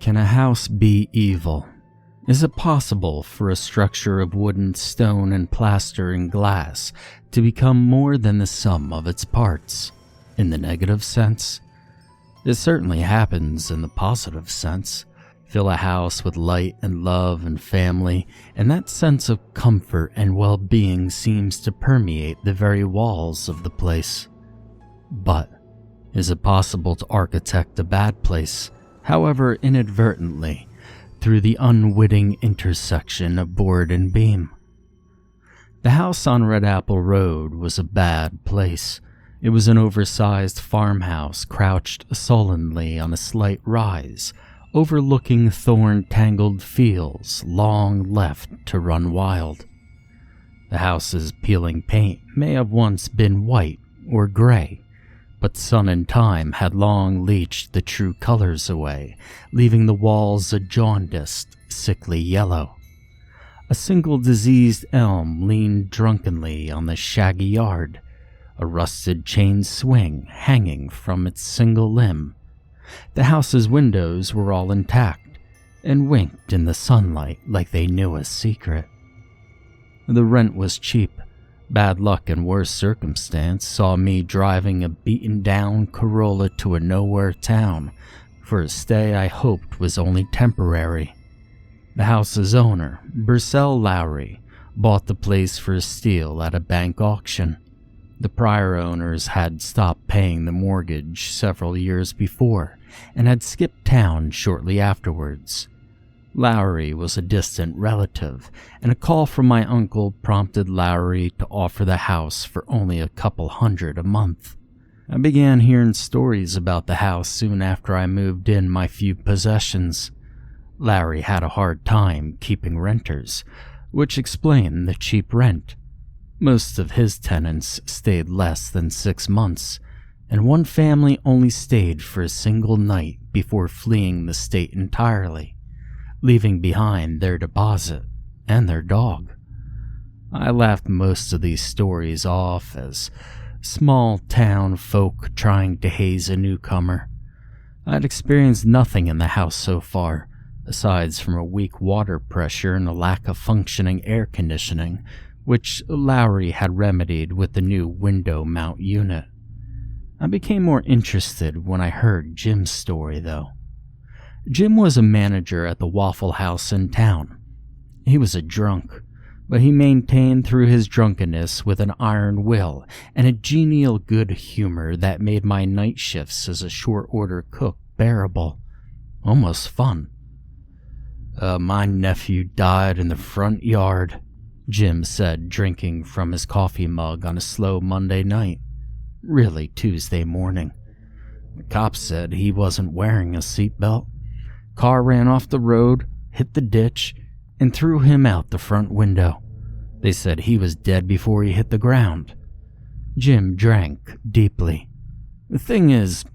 Can a house be evil? Is it possible for a structure of wood and stone and plaster and glass to become more than the sum of its parts, in the negative sense? It certainly happens in the positive sense. Fill a house with light and love and family, and that sense of comfort and well-being seems to permeate the very walls of the place. But is it possible to architect a bad place, however inadvertently, through the unwitting intersection of board and beam? The house on Red Apple Road was a bad place. It was an oversized farmhouse crouched sullenly on a slight rise, overlooking thorn-tangled fields long left to run wild. The house's peeling paint may have once been white or gray, but sun and time had long leached the true colors away, leaving the walls a jaundiced, sickly yellow. A single diseased elm leaned drunkenly on the shaggy yard, a rusted chain swing hanging from its single limb. The house's windows were all intact and winked in the sunlight like they knew a secret. The rent was cheap. Bad luck and worse circumstance saw me driving a beaten-down Corolla to a nowhere town for a stay I hoped was only temporary. The house's owner, Burcell Lowry, bought the place for a steal at a bank auction. The prior owners had stopped paying the mortgage several years before and had skipped town shortly afterwards. Lowry was a distant relative, and a call from my uncle prompted Lowry to offer the house for only a couple $100 a month. I began hearing stories about the house soon after I moved in my few possessions. Lowry had a hard time keeping renters, which explained the cheap rent. Most of his tenants stayed less than 6 months, and one family only stayed for a single night before fleeing the state entirely, leaving behind their deposit and their dog. I laughed most of these stories off as small town folk trying to haze a newcomer. I'd experienced nothing in the house so far, aside from a weak water pressure and a lack of functioning air conditioning, which Lowry had remedied with the new window mount unit. I became more interested when I heard Jim's story, though. Jim was a manager at the Waffle House in town. He was a drunk, but he maintained through his drunkenness with an iron will and a genial good humor that made my night shifts as a short-order cook bearable, almost fun. My nephew died in the front yard," Jim said, drinking from his coffee mug on a slow Monday night, really Tuesday morning. "The cops said he wasn't wearing a seatbelt. Car ran off the road, hit the ditch, and threw him out the front window. They said he was dead before he hit the ground." Jim drank deeply. "The thing is,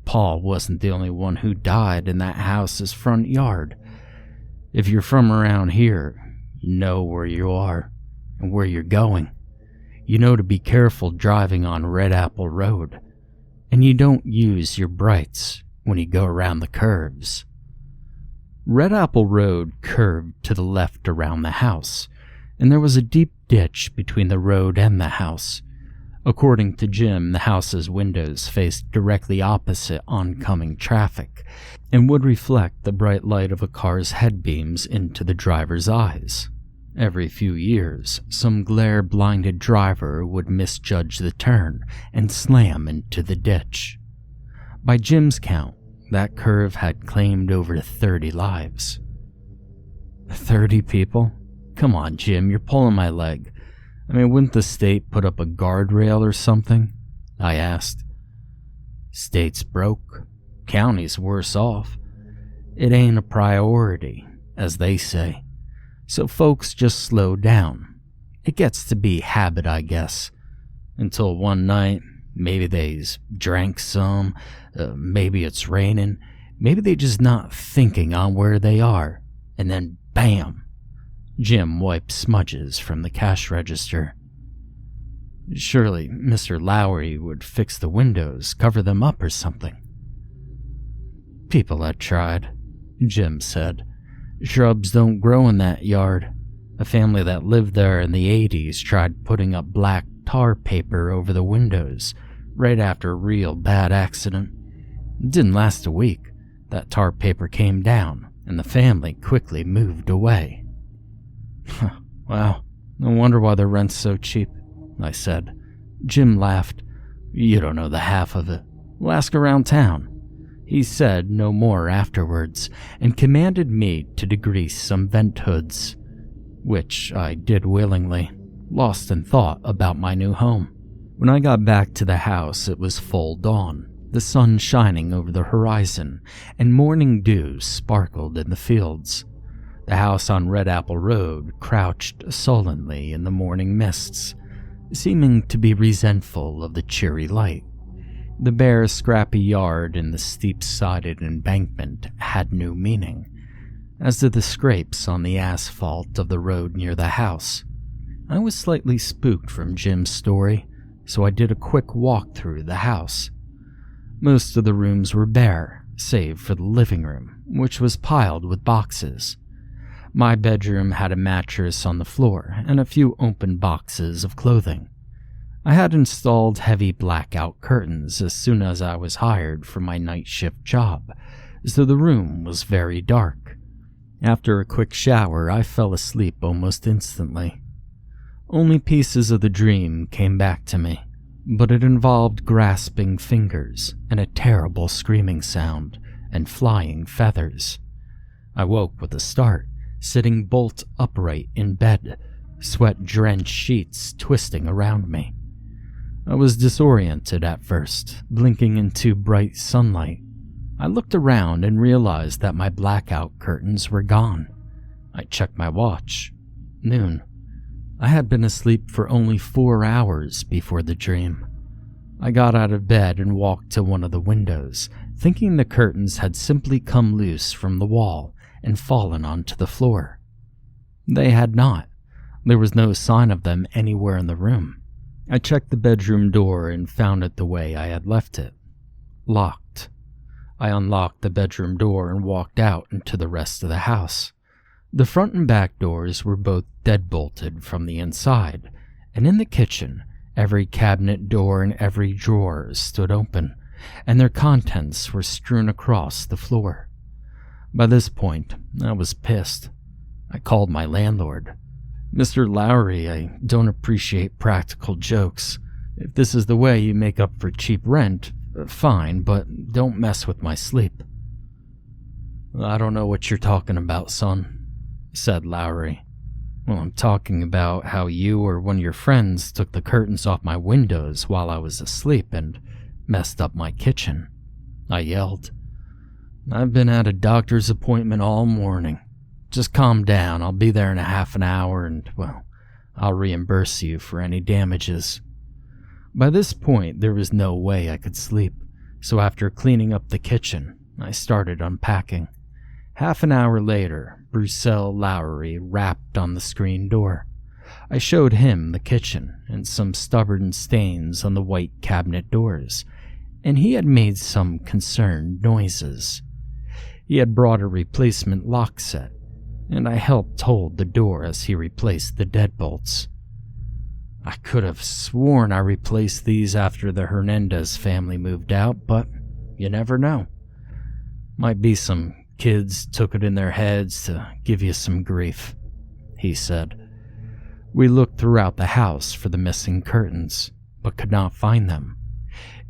Paul wasn't the only one who died in that house's front yard. If you're from around here, you know where you are and where you're going. You know to be careful driving on Red Apple Road, and you don't use your brights when you go around the curves." Red Apple Road curved to the left around the house, and there was a deep ditch between the road and the house. According to Jim, the house's windows faced directly opposite oncoming traffic and would reflect the bright light of a car's headbeams into the driver's eyes. Every few years, some glare-blinded driver would misjudge the turn and slam into the ditch. By Jim's count, that curve had claimed over 30 lives. 30 people? Come on, Jim, you're pulling my leg. Wouldn't the state put up a guardrail or something? I asked. State's broke. County's worse off. It ain't a priority, as they say. So folks just slow down. It gets to be habit, I guess. Until one night, maybe they's drank some, maybe it's raining, maybe they just not thinking on where they are, and then bam! Jim wiped smudges from the cash register. Surely Mr. Lowry would fix the windows, cover them up or something. People had tried. Jim said. "Shrubs don't grow in that yard. A family that lived there in the 80s tried putting up black tar paper over the windows right after a real bad accident. It didn't last a week. That tar paper came down, and the family quickly moved away." "Wow, no wonder why the rent's so cheap," I said. Jim laughed. "You don't know the half of it. We'll ask around town." He said no more afterwards, and commanded me to degrease some vent hoods, which I did willingly, lost in thought about my new home. When I got back to the house, it was full dawn, the sun shining over the horizon, and morning dew sparkled in the fields. The house on Red Apple Road crouched sullenly in the morning mists, seeming to be resentful of the cheery light. The bare, scrappy yard and the steep-sided embankment had new meaning, as did the scrapes on the asphalt of the road near the house. I was slightly spooked from Jim's story, so I did a quick walk through the house. Most of the rooms were bare, save for the living room, which was piled with boxes. My bedroom had a mattress on the floor and a few open boxes of clothing. I had installed heavy blackout curtains as soon as I was hired for my night shift job, so the room was very dark. After a quick shower, I fell asleep almost instantly. Only pieces of the dream came back to me, but it involved grasping fingers and a terrible screaming sound and flying feathers. I woke with a start, sitting bolt upright in bed, sweat-drenched sheets twisting around me. I was disoriented at first, blinking into bright sunlight. I looked around and realized that my blackout curtains were gone. I checked my watch. Noon. I had been asleep for only 4 hours before the dream. I got out of bed and walked to one of the windows, thinking the curtains had simply come loose from the wall and fallen onto the floor. They had not. There was no sign of them anywhere in the room. I checked the bedroom door and found it the way I had left it. Locked. I unlocked the bedroom door and walked out into the rest of the house. The front and back doors were both deadbolted from the inside, and in the kitchen, every cabinet door and every drawer stood open, and their contents were strewn across the floor. By this point, I was pissed. I called my landlord. "Mr. Lowry, I don't appreciate practical jokes. If this is the way you make up for cheap rent, fine, but don't mess with my sleep." "I don't know what you're talking about, son," said Lowry. "Well, I'm talking about how you or one of your friends took the curtains off my windows while I was asleep and messed up my kitchen," I yelled. "I've been at a doctor's appointment all morning. Just calm down, I'll be there in a half an hour and, well, I'll reimburse you for any damages." By this point, there was no way I could sleep, so after cleaning up the kitchen, I started unpacking. Half an hour later, Brucell Lowry rapped on the screen door. I showed him the kitchen and some stubborn stains on the white cabinet doors, and he had made some concerned noises. He had brought a replacement lock set, and I helped hold the door as he replaced the deadbolts. I could have sworn I replaced these after the Hernandez family moved out, but you never know. Might be some kids took it in their heads to give you some grief, he said. We looked throughout the house for the missing curtains, but could not find them.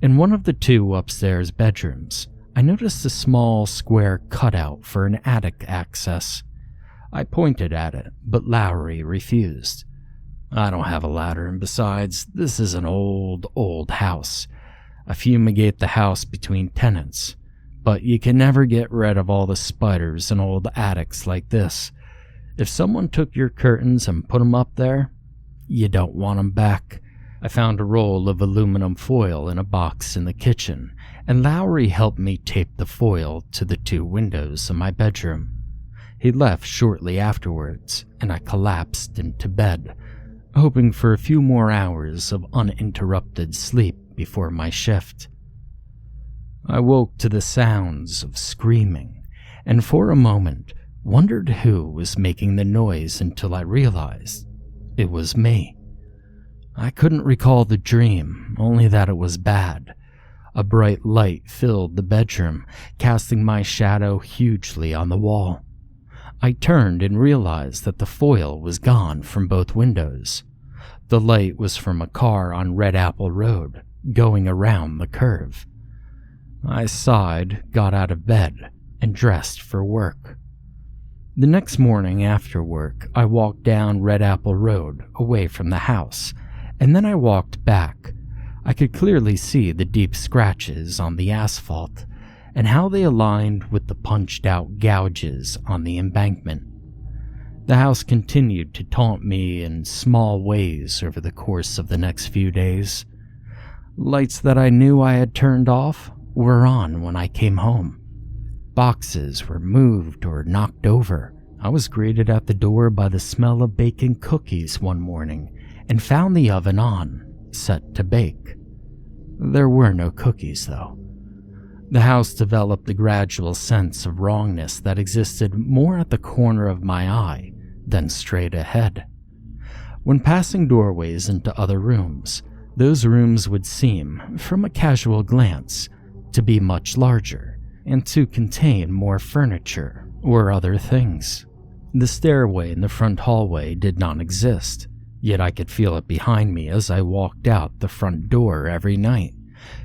In one of the 2 upstairs bedrooms, I noticed a small square cutout for an attic access. I pointed at it, but Lowry refused. "I don't have a ladder, and besides, this is an old house. I fumigate the house between tenants, but you can never get rid of all the spiders in old attics like this. If someone took your curtains and put them up there, you don't want them back." I found a roll of aluminum foil in a box in the kitchen, and Lowry helped me tape the foil to the 2 windows in my bedroom. He left shortly afterwards, and I collapsed into bed, hoping for a few more hours of uninterrupted sleep before my shift. I woke to the sounds of screaming and for a moment wondered who was making the noise until I realized it was me. I couldn't recall the dream, only that it was bad. A bright light filled the bedroom, casting my shadow hugely on the wall. I turned and realized that the foil was gone from both windows. The light was from a car on Red Apple Road, going around the curve. I sighed, got out of bed, and dressed for work. The next morning after work, I walked down Red Apple Road, away from the house, and then I walked back. I could clearly see the deep scratches on the asphalt, and how they aligned with the punched-out gouges on the embankment. The house continued to taunt me in small ways over the course of the next few days. Lights that I knew I had turned off were on when I came home. Boxes were moved or knocked over. I was greeted at the door by the smell of baking cookies one morning and found the oven on, set to bake. There were no cookies, though. The house developed a gradual sense of wrongness that existed more at the corner of my eye than straight ahead. When passing doorways into other rooms, those rooms would seem, from a casual glance, to be much larger and to contain more furniture or other things. The stairway in the front hallway did not exist, yet I could feel it behind me as I walked out the front door every night,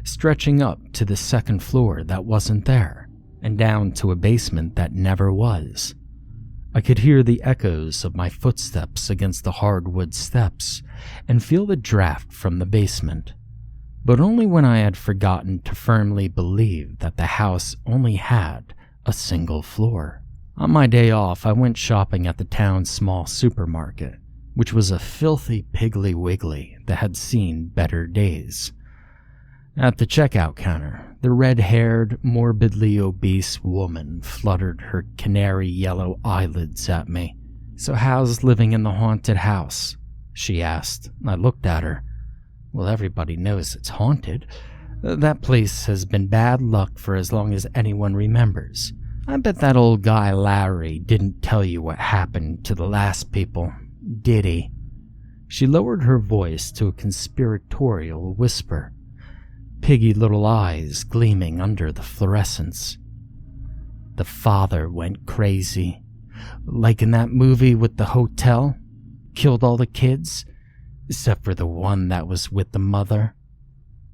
stretching up to the second floor that wasn't there, and down to a basement that never was. I could hear the echoes of my footsteps against the hardwood steps and feel the draft from the basement, but only when I had forgotten to firmly believe that the house only had a single floor. On my day off, I went shopping at the town's small supermarket, which was a filthy piggly wiggly that had seen better days. At the checkout counter, the red-haired, morbidly obese woman fluttered her canary yellow eyelids at me. "So how's living in the haunted house?" she asked. I looked at her. "Well, everybody knows it's haunted. That place has been bad luck for as long as anyone remembers. I bet that old guy Larry didn't tell you what happened to the last people, did he?" She lowered her voice to a conspiratorial whisper, piggy little eyes gleaming under the fluorescence. "The father went crazy. Like in that movie with the hotel? Killed all the kids, except for the one that was with the mother.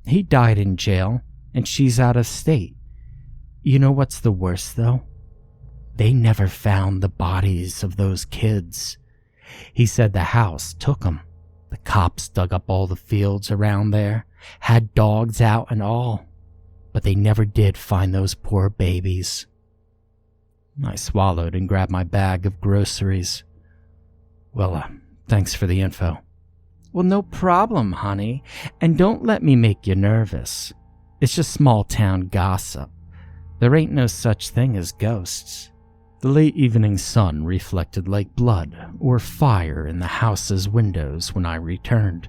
He died in jail, and she's out of state. You know what's the worst, though? They never found the bodies of those kids. He said the house took them. The cops dug up all the fields around there, had dogs out and all, but they never did find those poor babies." I swallowed and grabbed my bag of groceries. "Well, thanks for the info." "Well, no problem, honey, and don't let me make you nervous. It's just small-town gossip. There ain't no such thing as ghosts." The late evening sun reflected like blood or fire in the house's windows when I returned.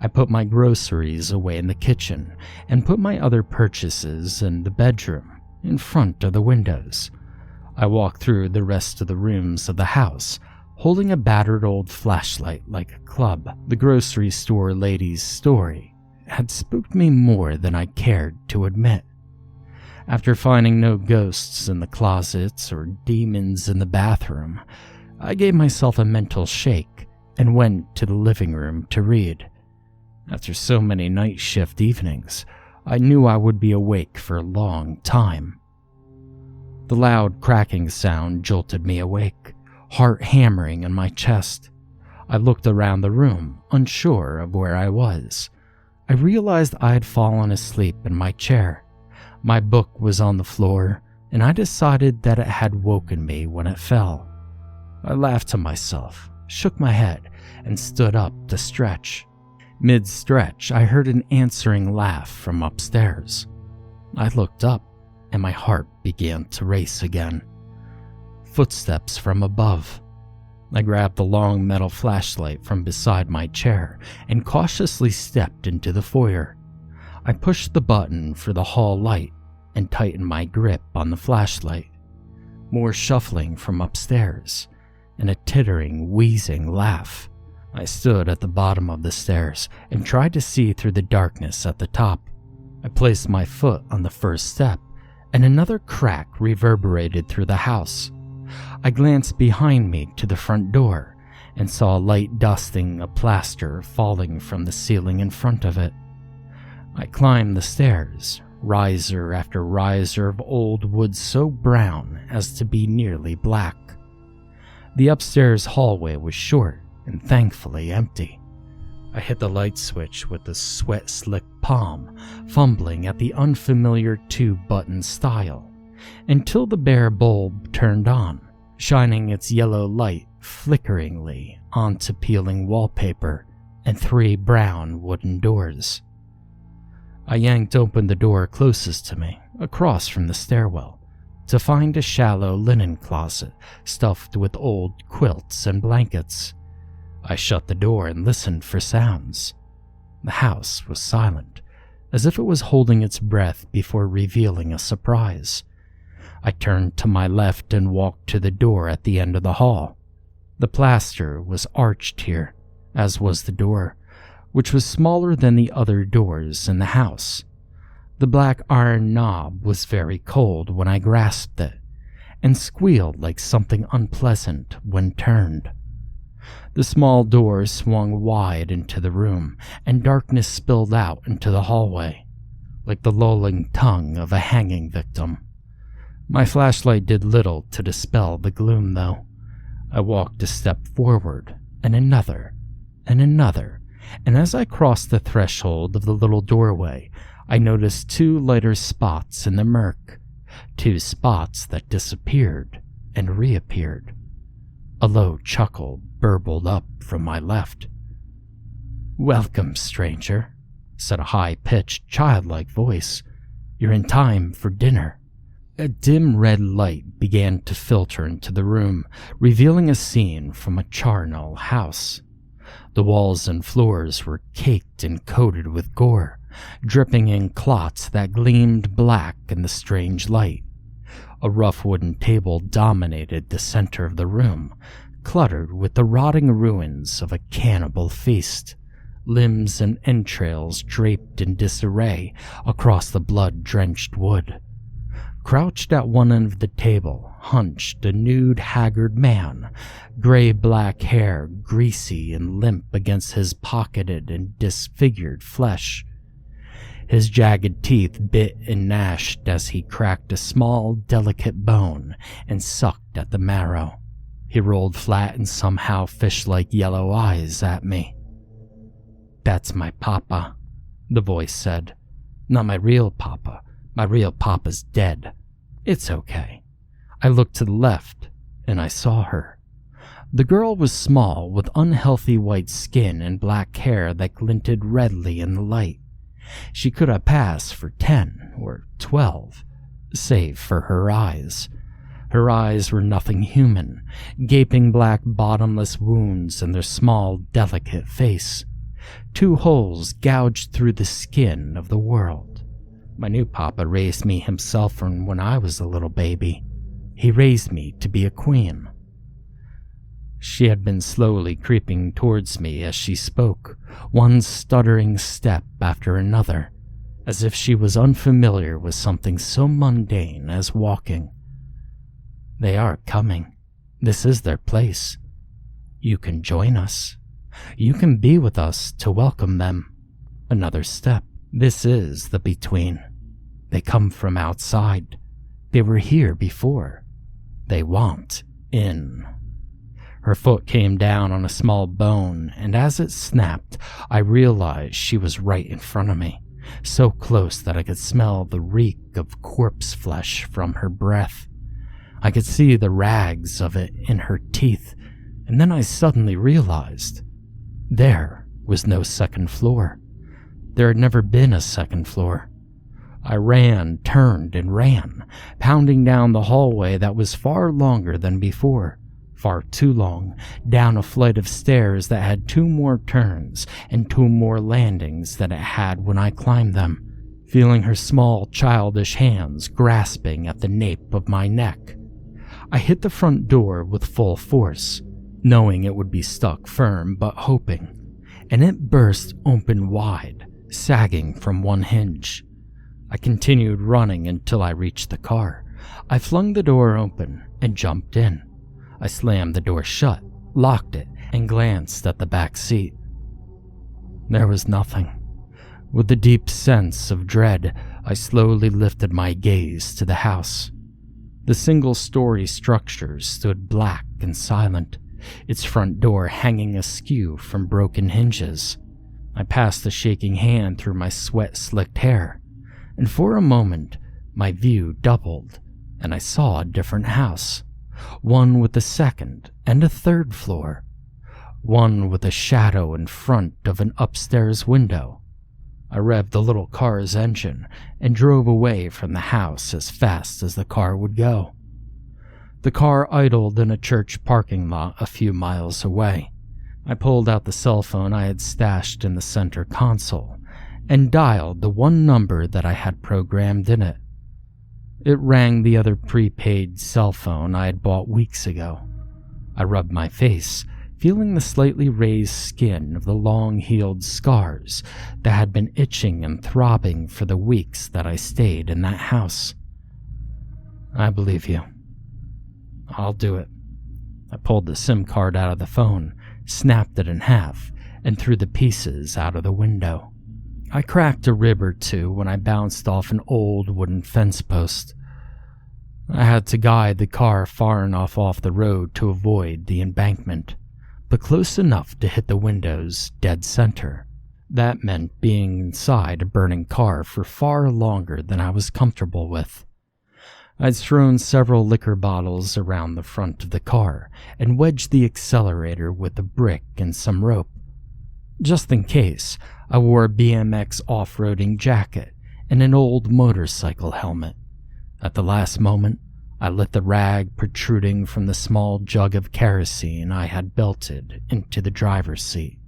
I put my groceries away in the kitchen and put my other purchases in the bedroom, in front of the windows. I walked through the rest of the rooms of the house, holding a battered old flashlight like a club. The grocery store lady's story had spooked me more than I cared to admit. After finding no ghosts in the closets or demons in the bathroom, I gave myself a mental shake and went to the living room to read. After so many night shift evenings, I knew I would be awake for a long time. The loud cracking sound jolted me awake, heart hammering in my chest. I looked around the room, unsure of where I was. I realized I had fallen asleep in my chair. My book was on the floor, and I decided that it had woken me when it fell. I laughed to myself, shook my head, and stood up to stretch. Mid-stretch, I heard an answering laugh from upstairs. I looked up, and my heart began to race again. Footsteps from above. I grabbed the long metal flashlight from beside my chair and cautiously stepped into the foyer. I pushed the button for the hall light and tightened my grip on the flashlight. more shuffling from upstairs, and a tittering, wheezing laugh. I stood at the bottom of the stairs and tried to see through the darkness at the top. I placed my foot on the first step, and another crack reverberated through the house. I glanced behind me to the front door and saw a light dusting a plaster falling from the ceiling in front of it. I climbed the stairs, riser after riser of old wood so brown as to be nearly black. The upstairs hallway was short and thankfully empty. I hit the light switch with a sweat-slicked palm, fumbling at the unfamiliar two-button style, until the bare bulb turned on, shining its yellow light flickeringly onto peeling wallpaper and 3 brown wooden doors. I yanked open the door closest to me, across from the stairwell, to find a shallow linen closet stuffed with old quilts and blankets. I shut the door and listened for sounds. The house was silent, as if it was holding its breath before revealing a surprise. I turned to my left and walked to the door at the end of the hall. The plaster was arched here, as was the door, which was smaller than the other doors in the house. The black iron knob was very cold when I grasped it, and squealed like something unpleasant when turned. The small door swung wide into the room, and darkness spilled out into the hallway, like the lolling tongue of a hanging victim. My flashlight did little to dispel the gloom, though. I walked a step forward, and another, and as I crossed the threshold of the little doorway, I noticed 2 lighter spots in the murk, 2 spots that disappeared and reappeared. A low chuckle burbled up from my left. "Welcome, stranger," said a high-pitched, childlike voice. "You're in time for dinner." A dim red light began to filter into the room, revealing a scene from a charnel house. The walls and floors were caked and coated with gore, dripping in clots that gleamed black in the strange light. A rough wooden table dominated the center of the room, cluttered with the rotting ruins of a cannibal feast, limbs and entrails draped in disarray across the blood-drenched wood. Crouched at one end of the table, hunched a nude, haggard man, gray-black hair greasy and limp against his pocketed and disfigured flesh. His jagged teeth bit and gnashed as he cracked a small, delicate bone and sucked at the marrow. He rolled flat and somehow fish-like yellow eyes at me. "That's my papa," the voice said. "Not my real papa. My real papa's dead. It's okay." I looked to the left, and I saw her. The girl was small, with unhealthy white skin and black hair that glinted redly in the light. She could have passed for 10 or 12, save for her eyes. Her eyes were nothing human, gaping black bottomless wounds in their small, delicate face. 2 holes gouged through the skin of the world. My new papa raised me himself from when I was a little baby. He raised me to be a queen. She had been slowly creeping towards me as she spoke, one stuttering step after another, as if she was unfamiliar with something so mundane as walking. "They are coming. This is their place. You can join us. You can be with us to welcome them." Another step. "This is the between. They come from outside. They were here before. They want in." Her foot came down on a small bone, and as it snapped, I realized she was right in front of me, so close that I could smell the reek of corpse flesh from her breath. I could see the rags of it in her teeth, and then I suddenly realized there was no second floor. There had never been a second floor. I ran, turned, and ran, pounding down the hallway that was far longer than before, far too long, down a flight of stairs that had 2 more turns and 2 more landings than it had when I climbed them, feeling her small, childish hands grasping at the nape of my neck. I hit the front door with full force, knowing it would be stuck firm but hoping, and it burst open wide, sagging from one hinge. I continued running until I reached the car. I flung the door open and jumped in. I slammed the door shut, locked it, and glanced at the back seat. There was nothing. With a deep sense of dread, I slowly lifted my gaze to the house. The single-story structure stood black and silent, its front door hanging askew from broken hinges. I passed a shaking hand through my sweat-slicked hair, and for a moment my view doubled, and I saw a different house, one with a second and a third floor, one with a shadow in front of an upstairs window. I revved the little car's engine and drove away from the house as fast as the car would go. The car idled in a church parking lot a few miles away. I pulled out the cell phone I had stashed in the center console and dialed the one number that I had programmed in it. It rang the other prepaid cell phone I had bought weeks ago. I rubbed my face, feeling the slightly raised skin of the long-healed scars that had been itching and throbbing for the weeks that I stayed in that house. I believe you. I'll do it. I pulled the SIM card out of the phone, snapped it in half, and threw the pieces out of the window. I cracked a rib or two when I bounced off an old wooden fence post. I had to guide the car far enough off the road to avoid the embankment, but close enough to hit the window's dead center. That meant being inside a burning car for far longer than I was comfortable with. I'd thrown several liquor bottles around the front of the car and wedged the accelerator with a brick and some rope. Just in case, I wore a BMX off-roading jacket and an old motorcycle helmet. At the last moment, I lit the rag protruding from the small jug of kerosene I had belted into the driver's seat.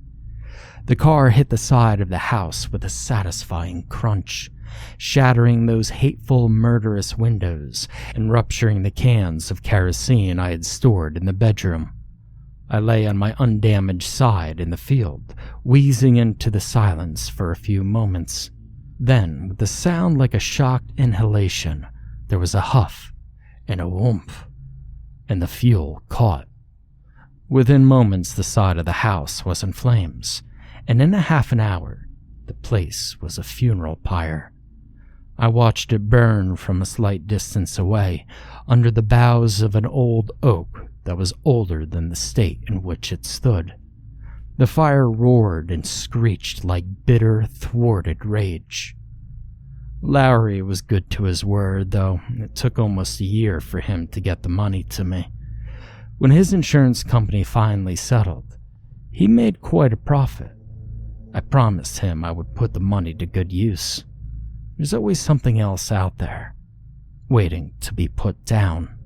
The car hit the side of the house with a satisfying crunch, shattering those hateful, murderous windows and rupturing the cans of kerosene I had stored in the bedroom. I lay on my undamaged side in the field, wheezing into the silence for a few moments. Then, with a sound like a shocked inhalation, there was a huff and a whoomph, and the fuel caught. Within moments, the side of the house was in flames, and in a half an hour, the place was a funeral pyre. I watched it burn from a slight distance away, under the boughs of an old oak that was older than the state in which it stood. The fire roared and screeched like bitter, thwarted rage. Lowry was good to his word, though it took almost a year for him to get the money to me. When his insurance company finally settled, he made quite a profit. I promised him I would put the money to good use. There's always something else out there, waiting to be put down.